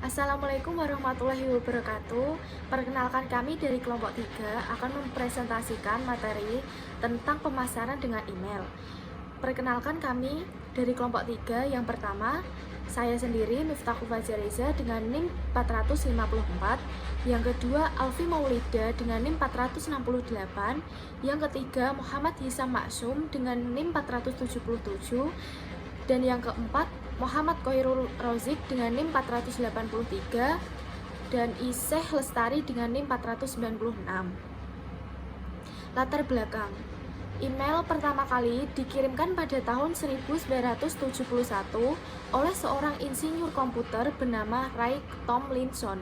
Assalamualaikum warahmatullahi wabarakatuh. Perkenalkan, kami dari kelompok 3 akan mempresentasikan materi tentang pemasaran dengan email. Perkenalkan, kami dari kelompok 3. Yang pertama, saya sendiri Miftahul Fajariza dengan NIM 454. Yang kedua, Alfi Maulida dengan NIM 468. Yang ketiga, Muhammad Hisam Maksum dengan NIM 477. Dan yang keempat, Muhammad Koirul Rozik dengan NIM 483 dan Iseh Lestari dengan NIM 496. Latar belakang. Email pertama kali dikirimkan pada tahun 1971 oleh seorang insinyur komputer bernama Ray Tomlinson.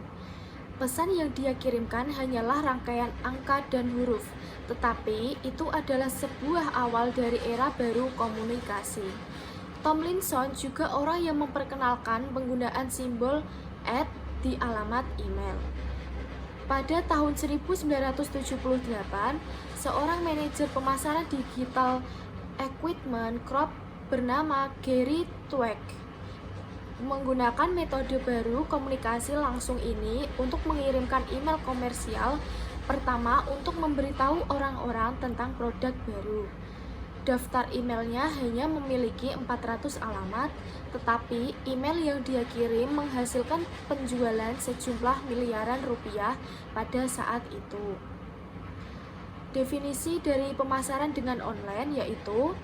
Pesan yang dia kirimkan hanyalah rangkaian angka dan huruf, tetapi itu adalah sebuah awal dari era baru komunikasi. Tomlinson juga orang yang memperkenalkan penggunaan simbol @ di alamat email. Pada tahun 1978, seorang manajer pemasaran digital Equipment Corp bernama Gary Tweck menggunakan metode baru komunikasi langsung ini untuk mengirimkan email komersial pertama untuk memberitahu orang-orang tentang produk baru. Daftar emailnya hanya memiliki 400 alamat, tetapi email yang dia kirim menghasilkan penjualan sejumlah miliaran rupiah pada saat itu. Definisi dari pemasaran dengan online yaitu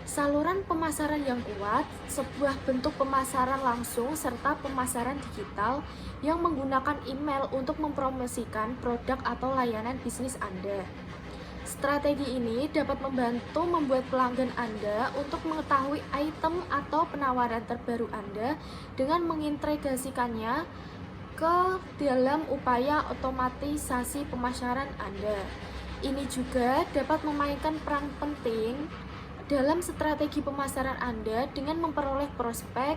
saluran pemasaran yang kuat, sebuah bentuk pemasaran langsung serta pemasaran digital yang menggunakan email untuk mempromosikan produk atau layanan bisnis Anda. Strategi ini dapat membantu membuat pelanggan Anda untuk mengetahui item atau penawaran terbaru Anda dengan mengintegrasikannya ke dalam upaya otomatisasi pemasaran Anda. Ini juga dapat memainkan peran penting dalam strategi pemasaran Anda dengan memperoleh prospek,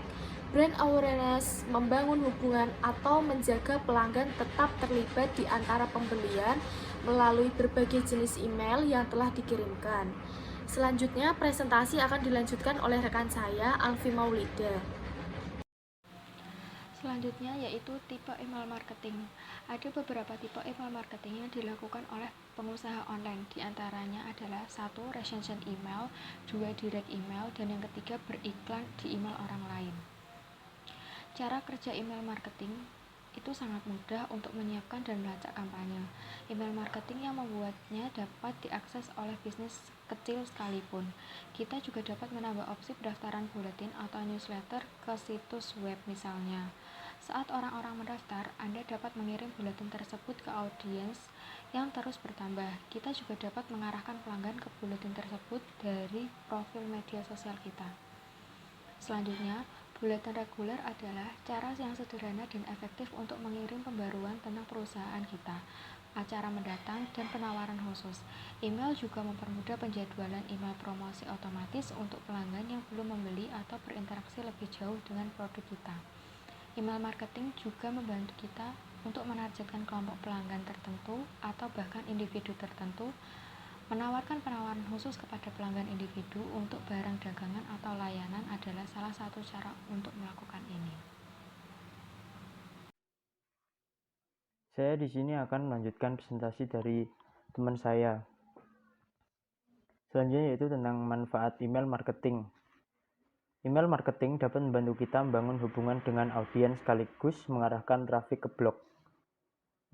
brand awareness, membangun hubungan, atau menjaga pelanggan tetap terlibat di antara pembelian melalui berbagai jenis email yang telah dikirimkan. Selanjutnya, presentasi akan dilanjutkan oleh rekan saya, Alfi Maulida. Selanjutnya yaitu tipe email marketing. Ada beberapa tipe email marketing yang dilakukan oleh pengusaha online. Di antaranya adalah 1. Recension email, 2. Direct email, dan yang ketiga beriklan di email orang lain. Cara kerja email marketing itu sangat mudah untuk menyiapkan dan melacak kampanye. Email marketing yang membuatnya dapat diakses oleh bisnis kecil sekalipun. Kita juga dapat menambah opsi pendaftaran buletin atau newsletter ke situs web misalnya. Saat orang-orang mendaftar, Anda dapat mengirim buletin tersebut ke audiens yang terus bertambah. Kita juga dapat mengarahkan pelanggan ke buletin tersebut dari profil media sosial kita. Selanjutnya, buletin reguler adalah cara yang sederhana dan efektif untuk mengirim pembaruan tentang perusahaan kita, acara mendatang, dan penawaran khusus. Email juga mempermudah penjadwalan email promosi otomatis untuk pelanggan yang belum membeli atau berinteraksi lebih jauh dengan produk kita. Email marketing juga membantu kita untuk menargetkan kelompok pelanggan tertentu atau bahkan individu tertentu. Menawarkan penawaran khusus kepada pelanggan individu untuk barang dagangan atau layanan adalah salah satu cara untuk melakukan ini. Saya di sini akan melanjutkan presentasi dari teman saya. Selanjutnya yaitu tentang manfaat email marketing. Email marketing dapat membantu kita membangun hubungan dengan audiens sekaligus mengarahkan trafik ke blog,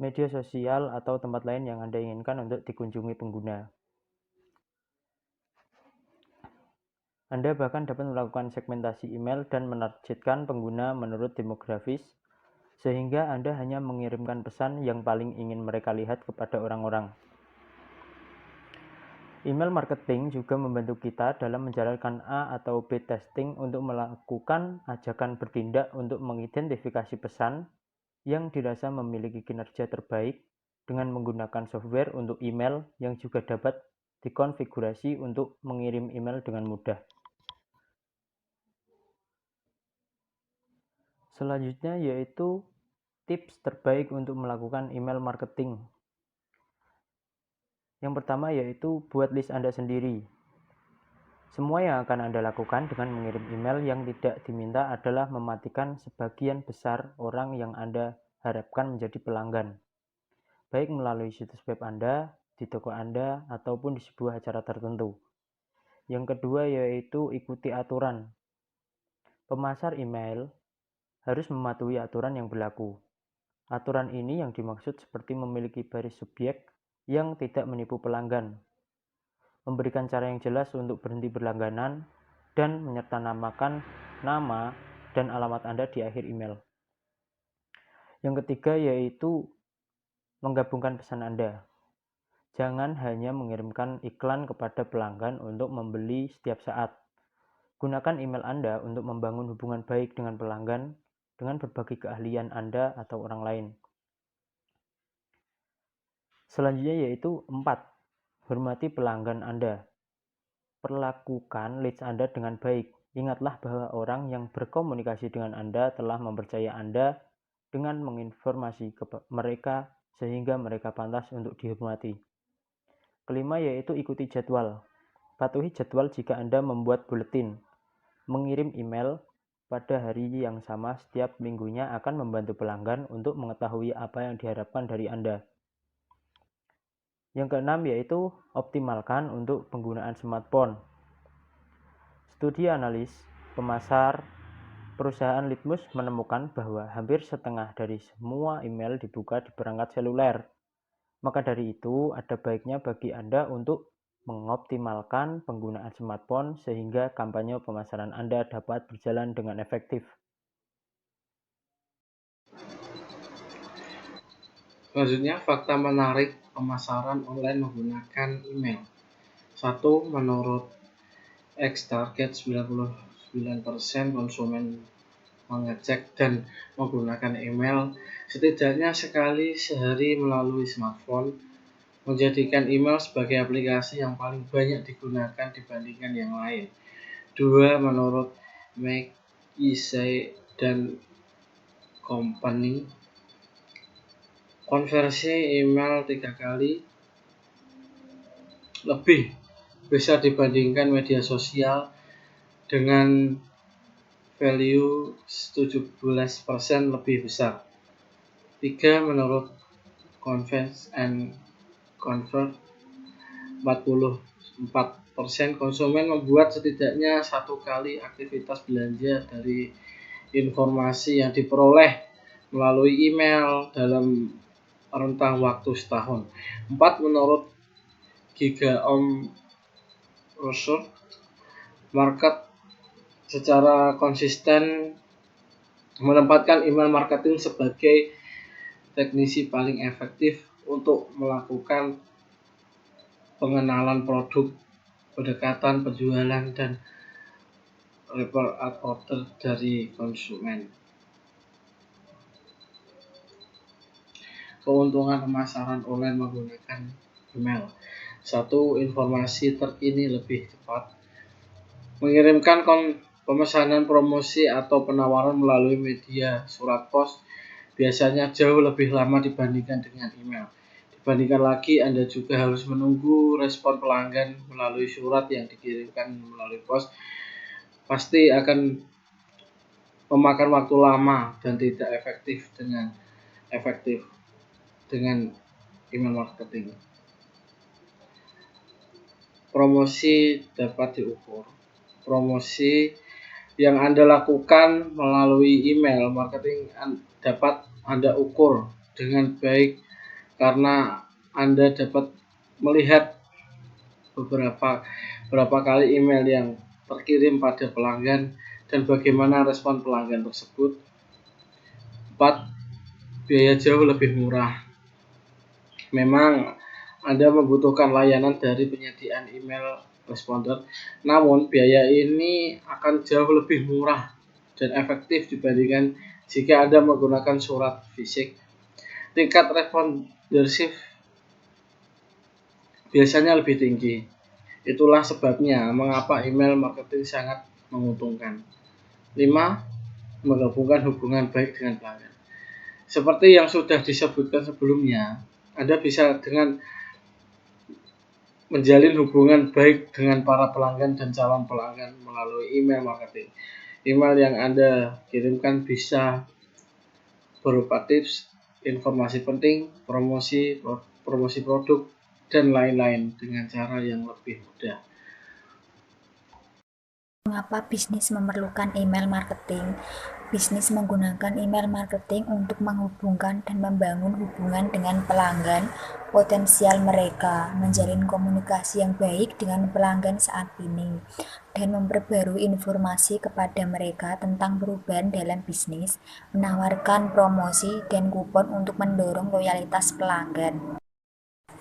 media sosial, atau tempat lain yang Anda inginkan untuk dikunjungi pengguna. Anda bahkan dapat melakukan segmentasi email dan menargetkan pengguna menurut demografis, sehingga Anda hanya mengirimkan pesan yang paling ingin mereka lihat kepada orang-orang. Email marketing juga membantu kita dalam menjalankan A atau B testing untuk melakukan ajakan bertindak untuk mengidentifikasi pesan yang dirasa memiliki kinerja terbaik dengan menggunakan software untuk email yang juga dapat dikonfigurasi untuk mengirim email dengan mudah. Selanjutnya yaitu tips terbaik untuk melakukan email marketing. Yang pertama yaitu buat list Anda sendiri. Semua yang akan Anda lakukan dengan mengirim email yang tidak diminta adalah mematikan sebagian besar orang yang Anda harapkan menjadi pelanggan, baik melalui situs web Anda, di toko Anda, ataupun di sebuah acara tertentu. Yang kedua yaitu ikuti aturan. Pemasar email harus mematuhi aturan yang berlaku. Aturan ini yang dimaksud seperti memiliki baris subjek yang tidak menipu pelanggan, memberikan cara yang jelas untuk berhenti berlangganan, dan menyertamakan nama dan alamat Anda di akhir email. Yang ketiga yaitu menggabungkan pesan Anda. Jangan hanya mengirimkan iklan kepada pelanggan untuk membeli setiap saat. Gunakan email Anda untuk membangun hubungan baik dengan pelanggan dengan berbagi keahlian Anda atau orang lain. Selanjutnya yaitu 4. Hormati pelanggan Anda. Perlakukan leads Anda dengan baik. Ingatlah bahwa orang yang berkomunikasi dengan Anda telah mempercaya Anda dengan menginformasi mereka sehingga mereka pantas untuk dihormati. Kelima yaitu ikuti jadwal. Patuhi jadwal jika Anda membuat buletin. Mengirim email pada hari yang sama setiap minggunya akan membantu pelanggan untuk mengetahui apa yang diharapkan dari Anda. Yang keenam yaitu optimalkan untuk penggunaan smartphone. Studi analis pemasar perusahaan Litmus menemukan bahwa hampir setengah dari semua email dibuka di perangkat seluler. Maka dari itu, ada baiknya bagi Anda untuk mengoptimalkan penggunaan smartphone sehingga kampanye pemasaran Anda dapat berjalan dengan efektif. Selanjutnya, fakta menarik pemasaran online menggunakan email. 1. Menurut X-Target, 99% konsumen mengecek dan menggunakan email setidaknya sekali sehari melalui smartphone, menjadikan email sebagai aplikasi yang paling banyak digunakan dibandingkan yang lain. 2. Menurut McKinsey dan Company, konversi email 3 kali lebih besar dibandingkan media sosial dengan value 17% lebih besar. 3. Menurut Convert and Convert, 44% konsumen membuat setidaknya satu kali aktivitas belanja dari informasi yang diperoleh melalui email dalam rentang waktu setahun. 4. Menurut GigaOm Research, market secara konsisten menempatkan email marketing sebagai teknisi paling efektif untuk melakukan pengenalan produk, pendekatan penjualan, dan repeat order dari konsumen. Keuntungan pemasaran online menggunakan email. 1. Informasi terkini lebih cepat. Mengirimkan pemesanan promosi atau penawaran melalui media surat pos biasanya jauh lebih lama dibandingkan dengan email. Dibandingkan lagi, Anda juga harus menunggu respon pelanggan melalui surat yang dikirimkan melalui pos. Pasti akan memakan waktu lama dan tidak efektif dengan email marketing. Promosi dapat diukur. Promosi yang Anda lakukan melalui email marketing dapat Anda ukur dengan baik karena Anda dapat melihat berapa kali email yang terkirim pada pelanggan dan bagaimana respon pelanggan tersebut. 4. Biaya jauh lebih murah. Memang Anda membutuhkan layanan dari penyediaan email responder, namun biaya ini akan jauh lebih murah dan efektif dibandingkan jika Anda menggunakan surat fisik. Tingkat respondership biasanya lebih tinggi. Itulah sebabnya mengapa email marketing sangat menguntungkan. 5. Menggabungkan hubungan baik dengan pelanggan. Seperti yang sudah disebutkan sebelumnya, Anda bisa dengan menjalin hubungan baik dengan para pelanggan dan calon pelanggan melalui email marketing. Email yang Anda kirimkan bisa berupa tips, informasi penting, promosi produk, dan lain-lain dengan cara yang lebih mudah. Mengapa bisnis memerlukan email marketing? Bisnis menggunakan email marketing untuk menghubungkan dan membangun hubungan dengan pelanggan potensial mereka, menjalin komunikasi yang baik dengan pelanggan saat ini, dan memperbarui informasi kepada mereka tentang perubahan dalam bisnis, menawarkan promosi dan kupon untuk mendorong loyalitas pelanggan.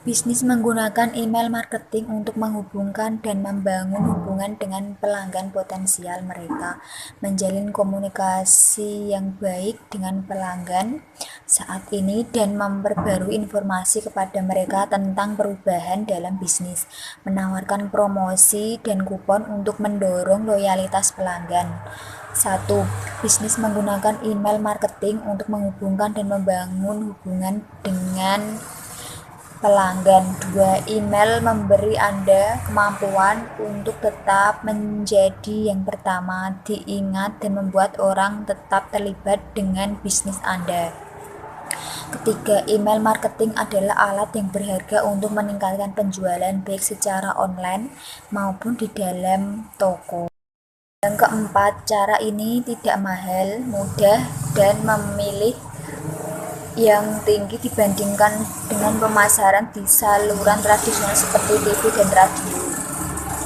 Bisnis menggunakan email marketing untuk menghubungkan dan membangun hubungan dengan pelanggan potensial mereka, menjalin komunikasi yang baik dengan pelanggan saat ini, dan memperbarui informasi kepada mereka tentang perubahan dalam bisnis, menawarkan promosi dan kupon untuk mendorong loyalitas pelanggan. 1. Bisnis menggunakan email marketing untuk menghubungkan dan membangun hubungan dengan pelanggan. 2. Email memberi Anda kemampuan untuk tetap menjadi yang pertama diingat dan membuat orang tetap terlibat dengan bisnis Anda. Ketiga, email marketing adalah alat yang berharga untuk meningkatkan penjualan baik secara online maupun di dalam toko. Yang keempat, cara ini tidak mahal, mudah, dan memilih yang tinggi dibandingkan dengan pemasaran di saluran tradisional seperti TV dan radio.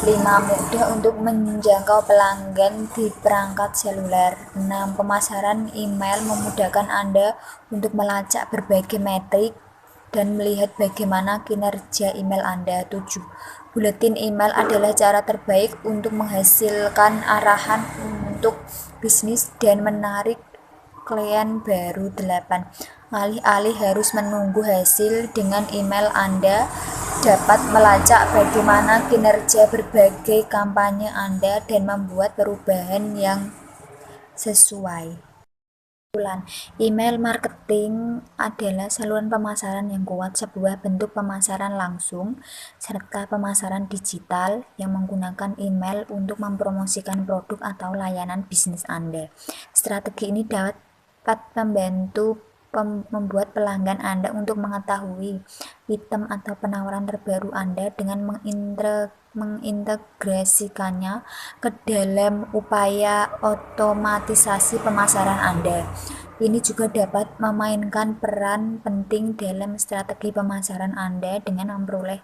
5. Mudah untuk menjangkau pelanggan di perangkat seluler. 6. Pemasaran email memudahkan Anda untuk melacak berbagai metrik dan melihat bagaimana kinerja email Anda. 7. Buletin email adalah cara terbaik untuk menghasilkan arahan untuk bisnis dan menarik klien baru. 8. Alih-alih harus menunggu hasil, dengan email Anda dapat melacak bagaimana kinerja berbagai kampanye Anda dan membuat perubahan yang sesuai. Email marketing adalah saluran pemasaran yang kuat, sebuah bentuk pemasaran langsung serta pemasaran digital yang menggunakan email untuk mempromosikan produk atau layanan bisnis Anda. Strategi ini dapat membantu membuat pelanggan Anda untuk mengetahui item atau penawaran terbaru Anda dengan mengintegrasikannya ke dalam upaya otomatisasi pemasaran Anda. Ini juga dapat memainkan peran penting dalam strategi pemasaran Anda dengan memperoleh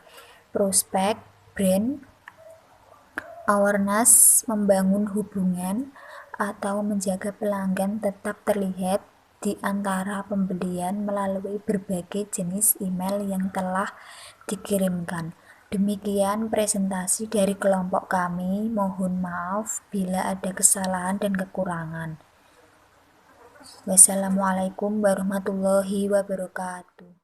prospek, brand awareness, membangun hubungan, atau menjaga pelanggan tetap terlihat di antara pembelian melalui berbagai jenis email yang telah dikirimkan. Demikian presentasi dari kelompok kami. Mohon maaf bila ada kesalahan dan kekurangan. Wassalamualaikum warahmatullahi wabarakatuh.